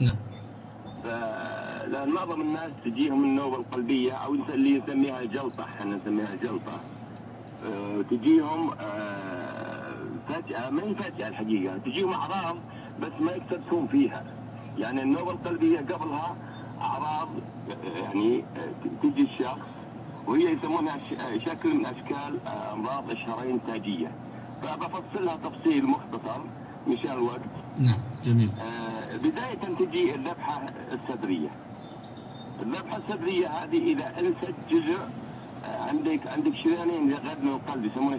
نعم. لأن معظم الناس تجيهم النوبة القلبية أو اللي نسميها الجلطة، احنا نسميها الجلطة. تجيهم فجأة، ما هي فجأة الحقيقة، تجيهم أعراض بس ما يكترثون فيها. يعني النوبة القلبية قبلها أعراض يعني تجي الشخص وهي يسمونها شكل من أشكال أمراض الشرايين التاجية. فبفصلها تفصيل مختصر مشان الوقت. نعم جميل. بداية تجي الذبحة الصدرية. الذبحة الصدرية هذه إذا أنست جزء عندك شريانين غير من القلب يسمونها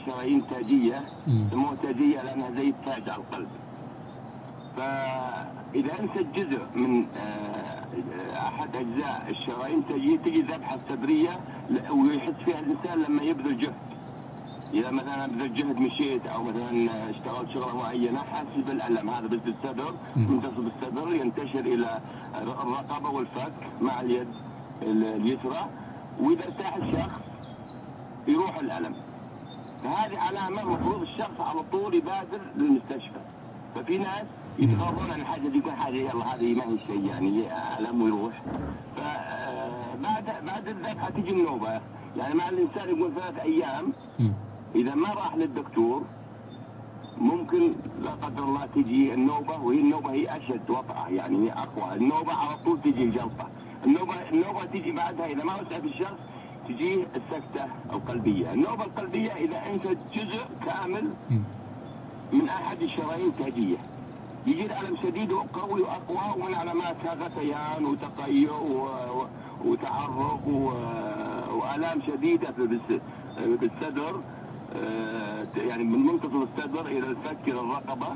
شرايين تاجية. يسموها تاجية لأنها زي التاج على القلب. فإذا أنست جزء من أحد أجزاء الشرايين التاجية تجي الذبحة الصدرية، ويحس فيها الإنسان لما يبذل جهد. إذا مثلا بذل جهد مشيت أو مثلا اشتغلت شغلة معينة حاسس بالألم، هذا بس بالصدر، منتصف الصدر ينتشر إلى الرقبة والفك مع اليد اليسرى، وإذا ارتاح الشخص يروح الألم. فهذه علامة المفروض الشخص على طول يبادر للمستشفى. ففي ناس يتخافون عن الحاجة دي، يكون حاجة يلا هذه ما هي شيء يعني ألم ويروح. بعد الذبحة تجي النوبة. يعني مع الإنسان يقول 3 أيام إذا ما راح للدكتور ممكن لا قدر الله تجي النوبة، وهي النوبة هي أشد وطأة، يعني هي أقوى. النوبة على طول تجي الجلطة. النوبة تجي بعدها إذا ما وسع في الشخص تجي السكتة القلبية. النوبة القلبية إذا أنت جزء كامل من أحد الشرايين التاجية يجي الألم شديد وقوي وأقوى، ومن علاماتها غثيان وتقيؤ وتعرق وآلام شديدة في الصدر، يعني من منتصف الصدر إلى الفك إلى الرقبة،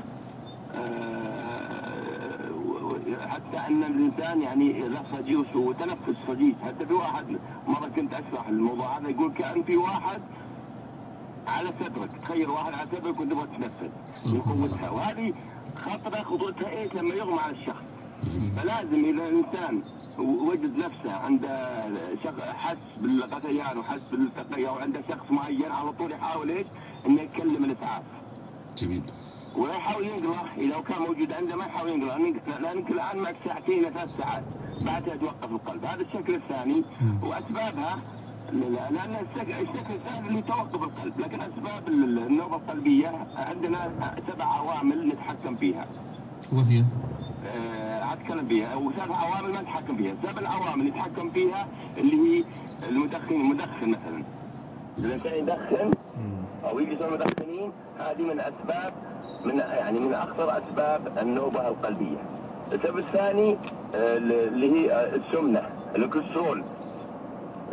حتى أن الإنسان يعني له صديد وتنفس صديد. حتى في واحد مرة كنت أشرح الموضوع هذا يقول كأن في واحد على صدرك، تخيل واحد على صدرك وأنت تبغى تتنفس من قوتها. وهذه خطرتها إيش لما يغمى على الشخص. فلازم إذا الإنسان وجد نفسه عنده حس بالغثيان وحس بالتقيؤ وعنده شخص معين على طول يحاول ايش؟ انه يكلم الاسعاف. جميل. ولا يحاول ينقله اذا كان موجود عنده، ما يحاول ينقله لانك الان معك 2 إلى 3 ساعات بعدها يتوقف القلب. هذا الشكل الثاني واسبابها، لان الشكل الثاني اللي توقف القلب، لكن اسباب النوبه القلبيه عندنا 7 عوامل نتحكم فيها. وهي؟ اتكلم فيها، و7 عوامل ما نتحكم فيها. 7 عوامل يتحكم فيها اللي هي المدخن مثلا. اذا الانسان يدخن او يجلس مع المدخنين، هذه من اسباب من اخطر اسباب النوبه القلبيه. السبب الثاني اللي هي السمنه، الكوليسترول.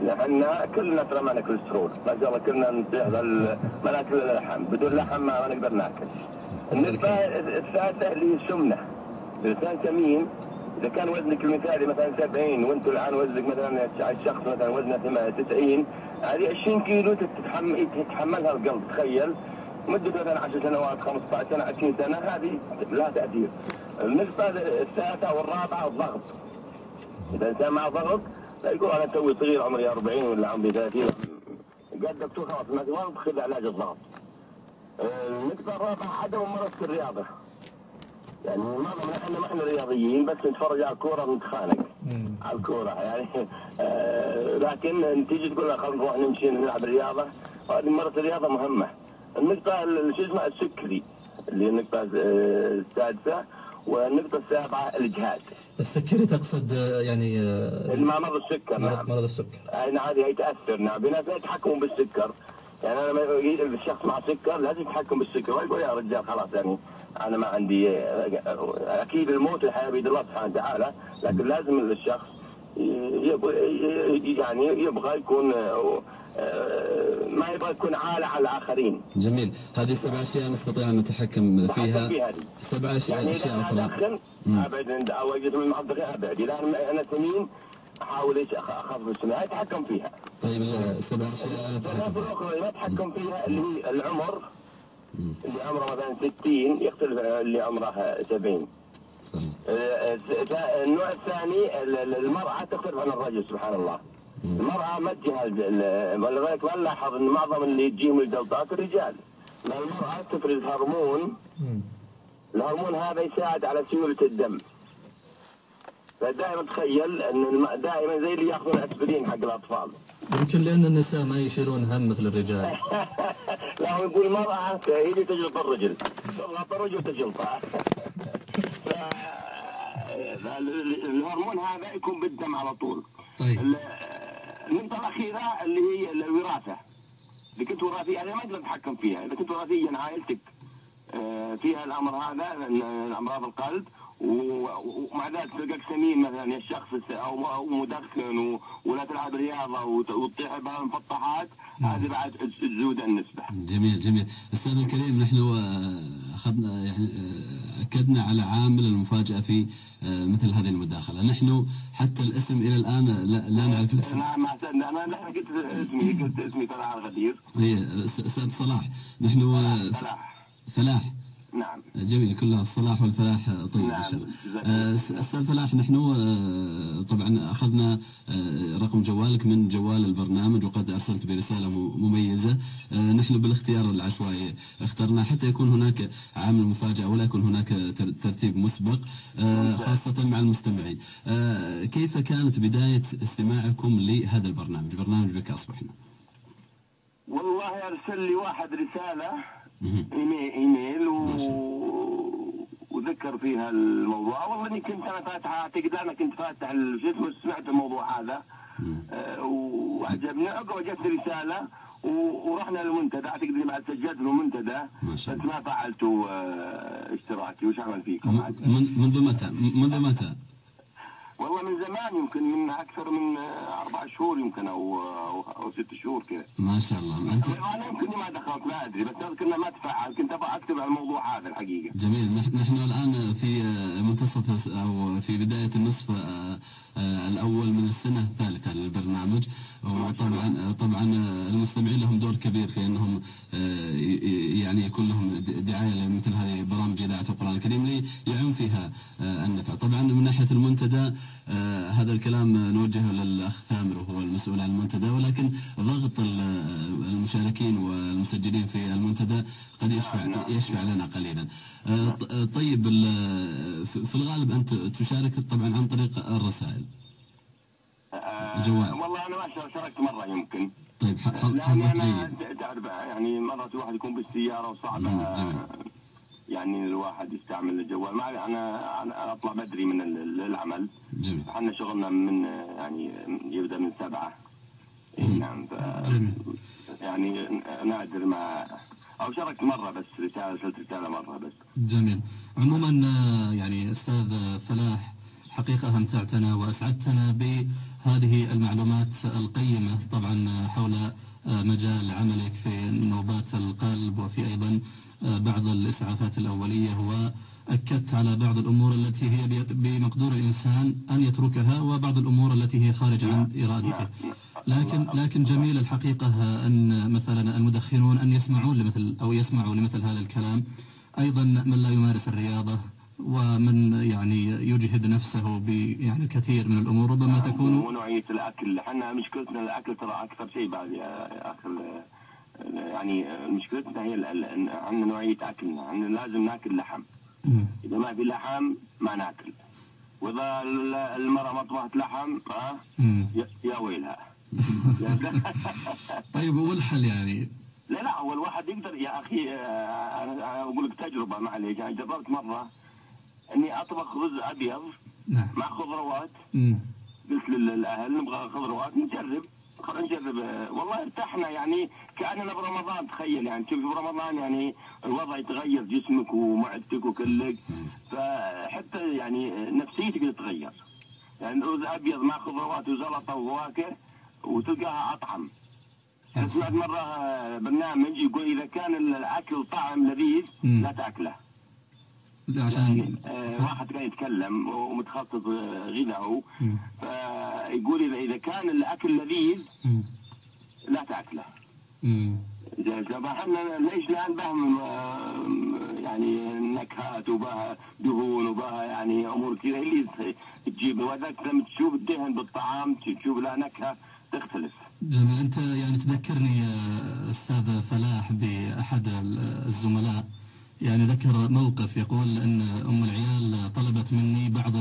لان كلنا ترى معنا كوليسترول ما شاء الله، كلنا ما ناكل الا لحم، بدون لحم ما نقدر ناكل. النسبه الثالثه اللي هي السمنه. الانسان سمين، اذا كان وزنك المثالي مثلا 70 وانت الان وزنك مثلا الشخص مثلا وزنه 90، هذه 20 كيلو تتحملها القلب. تخيل مده مثلا 10 سنوات 15 سنه 20 سنه، هذه لها تاثير. النسبه الثالثه والرابعه الضغط. اذا الانسان مع ضغط لا يقول انا توي صغير عمري 40 ولا عمري 30، قال الدكتور خلاص ما تاخذ علاج الضغط. النسبه الرابعه عدم ممارسه الرياضه. يعني معظم احنا ما احنا رياضيين، بس نتفرج على الكوره ونتخانق على الكوره يعني. لكن تيجي تقول لنا خلينا نروح نمشي نلعب رياضه، هذه ممارسه الرياضه مهمه. النقطه شو اسمها السكري اللي هي النقطه السادسه، والنقطه السابعه الاجهاد. السكري تقصد يعني مرض السكر. نعم مرض السكر. يعني هذه تاثر. نعم في ناس يتحكموا بالسكر. يعني انا لما يجي الشخص مع سكر لازم يتحكم بالسكر، ما يقول يا رجال خلاص يعني انا ما عندي. اكيد الموت الحياه بيد الله سبحانه وتعالى، لكن لازم الشخص يبغى يكون ما يبغى يكون عالة على الاخرين. جميل. هذه 7 أشياء نستطيع ان نتحكم فيها. 7 اشياء يعني اخرى. يعني ادخن ابعد او اجلس من المعضله ابعد. اذا انا سمين احاول اخفف السمنه، اتحكم فيها. طيب 7 أشياء الثلاث الاخرى ما اتحكم فيها اللي هي العمر. اللي عمره مثلا 60 يختلف عن اللي عمره 70. صحيح. النوع الثاني المرأة تختلف عن الرجل سبحان الله. المرأة ما تجيها، ولذلك ما نلاحظ ان معظم اللي تجيهم الجلطات الرجال. المرأة تفرز هرمون. الهرمون هذا يساعد على سيولة الدم. فدائما تخيل ان دائما زي اللي ياخذون الاسبرين حق الاطفال. يمكن لأن النساء ما يشيلون هم مثل الرجال. لا، هو يقول المرأة هي اللي تجلط الرجل، تضغط الرجل وتجلطها. الهرمون هذا يكون بالدم على طول. طيب. النقطة الأخيرة اللي هي الوراثة. إذا كنت وراثية أنا ما أقدر أتحكم فيها، إذا كنت وراثيا عائلتك فيها الأمر هذا، أمراض القلب، ومع ذلك تلقاك سمين مثلا الشخص او مدخن ولا تلعب رياضه وتطيح بهالمفطحات، هذه بعد تزود النسبه. جميل جميل. استاذ الكريم، نحن اخذنا يعني اكدنا على عامل المفاجاه في مثل هذه المداخله. نحن حتى الاسم الى الان لا نعرف الاسم. نعم، ما انا قلت اسمي فلاح الغدير. هي استاذ صلاح. نحن فلاح. نعم. جميل، كلها الصلاح والفلاح طيب. نعم. ان شاء الله. استاذ فلاح، نحن طبعا اخذنا رقم جوالك من جوال البرنامج، وقد ارسلت برساله مميزه. نحن بالاختيار العشوائي اخترنا حتى يكون هناك عامل مفاجاه ولا يكون هناك ترتيب مسبق، خاصه مع المستمعين. كيف كانت بدايه استماعكم لهذا البرنامج، برنامج بك اصبحنا؟ والله ارسل لي واحد رساله ايميل وذكر فيها الموضوع. والله اني كنت انا فاتح، اعتقد انا كنت فاتح شو اسمه، سمعت الموضوع هذا وعجبني. عقب جت رساله ورحنا للمنتدى، اعتقد اني بعد سجلت له منتدى بس ما فعلتوا اشتراكي. وش عمل فيكم؟ منذ متى؟ والله من زمان، يمكن من اكثر من 4 شهور يمكن او 6 شهور كذا. ما شاء الله. انت انا يمكن ما دخلت، ما ادري، بس كنا ما تفاعل، كنت ابغى اكتب على الموضوع هذا الحقيقه. جميل. نحن الان في منتصف او في بدايه النصف الاول من السنه الثالثه للبرنامج، وطبعا المستمعين لهم دور كبير في انهم يعني يكون لهم دعايه لمثل هذه برامج اذاعه القران الكريم ليعم فيها النفع. طبعا من ناحيه المنتدى هذا الكلام نوجهه للاخ ثامر وهو المسؤول عن المنتدى، ولكن ضغط المشاركين والمسجلين في المنتدى قد يشفع لنا قليلا. طيب، في الغالب انت تشارك طبعا عن طريق الرسائل الجوال. والله انا ما شاركت مره يمكن. طيب، حظك جيد. تعرف يعني مرات الواحد يكون بالسياره وصعبه يعني الواحد يستعمل الجوال. ما انا اطلع بدري من العمل. جميل. احنا شغلنا من يعني يبدا من 7. نعم. جميل. يعني نادر ما او شاركت مره بس، ارسلت رساله مره بس. جميل. عموما يعني استاذ فلاح، حقيقه امتعتنا واسعدتنا بهذه المعلومات القيمه طبعا حول مجال عملك في نوبات القلب، وفي ايضا بعض الاسعافات الاوليه، واكدت على بعض الامور التي هي بمقدور الانسان ان يتركها، وبعض الامور التي هي خارج عن ارادته. لكن جميل الحقيقة أن مثلا المدخنون أن يسمعوا لمثل هذا الكلام. أيضا من لا يمارس الرياضة ومن يعني يجهد نفسه يعني الكثير من الأمور ربما تكون. ونوعية الأكل، احنا مشكلتنا الأكل ترى أكثر شيء بعد يا أخي. يعني مشكلتنا هي عندنا نوعية أكلنا، عندنا لازم ناكل لحم. إذا ما في لحم ما ناكل، وإذا المرأة ما طبخت لحم يا ويلها. طيب، والحل يعني؟ لا هو الواحد يقدر يا اخي. انا اقول لك تجربه، معليش. انا جربت مره اني اطبخ رز ابيض مع خضروات. قلت للاهل نبغى خضروات، نجرب. والله ارتحنا، يعني كاننا برمضان. تخيل يعني، شوف برمضان يعني الوضع يتغير، جسمك ومعدتك وكلك، فحتى يعني نفسيتك تتغير. يعني رز ابيض مع خضروات وزلطه وفواكه وتلقاها اطعم. انا سمعت مره برنامج يقول اذا كان الاكل طعم لذيذ لا تاكله. عشان واحد كان يتكلم ومتخصص غذاء، فيقول اذا كان الاكل لذيذ لا تاكله. احنا ليش لا نبهم يعني نكهات وبها دهون وبها يعني امور كذا اللي تجيب، وذاك لما تشوف الدهن بالطعام تشوف له نكهه تختلف. جميل. أنت يعني تذكرني يا أستاذ فلاح بأحد الزملاء يعني ذكر موقف يقول أن أم العيال طلبت مني بعض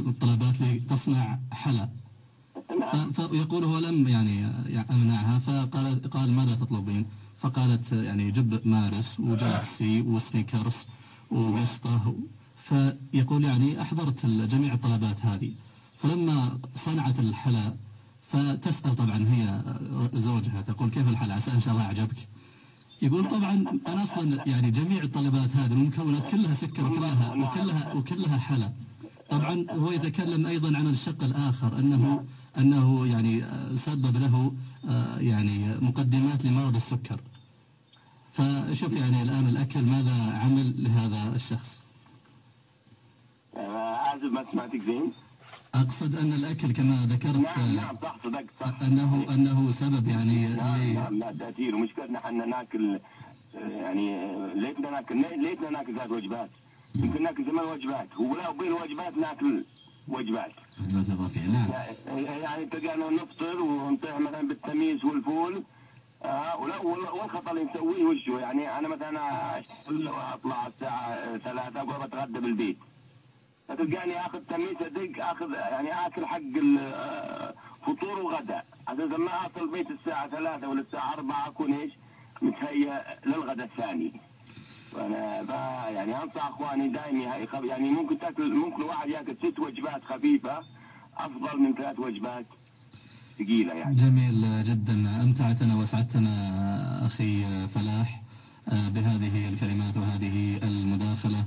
الطلبات لتصنع حلا، فيقول هو لم يعني أمنعها، قال ماذا تطلبين؟ فقالت يعني جب مارس وجالاكسي وسنيكرز وقشطة. فيقول يعني أحضرت جميع الطلبات هذه، فلما صنعت الحلا فتسأل طبعا هي زوجها، تقول كيف الحلا عسى إن شاء الله أعجبك. يقول طبعا أنا أصلا يعني جميع الطلبات هذه المكونات كلها سكر وكلها حلا. طبعا هو يتكلم أيضا عن الشق الآخر أنه يعني سبب له يعني مقدمات لمرض السكر. فشوف يعني الآن الأكل ماذا عمل لهذا الشخص. آسف ما سمعتك زين. أقصد أن الأكل كما ذكرت نعم صح صدقت أنه سبب يعني نعم لا تأثير. ومشكلتنا احنا ناكل يعني ليتنا ناكل 3 وجبات، يمكن ناكل 8 وجبات، ولا بين الوجبات ناكل وجبات إضافية. نعم يعني تلقانا نفطر ونطيح مثلا بالتميس والفول والخطأ اللي نسويه وشو يعني. أنا مثلا أطلع الساعة 3 أقعد أتغدى بالبيت، فتلقاني اخذ تميس اخذ يعني اكل حق فطور وغداء، عشان لما اصل البيت الساعه 3 ولا الساعه 4 اكون ايش متهيأ للغداء الثاني. فانا يعني انصح اخواني دائما يعني ممكن واحد ياكل 6 وجبات خفيفه افضل من 3 وجبات ثقيله يعني. جميل جدا، امتعتنا واسعدتنا اخي فلاح بهذه الكلمات وهذه المداخله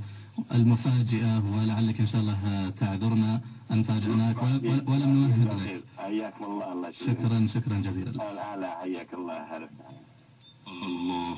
المفاجئة، ولعلك إن شاء الله تعذرنا أن فاجأناك ولم نمهد لك. حياكم الله. شكرا جزيلا. لا حياك الله. الله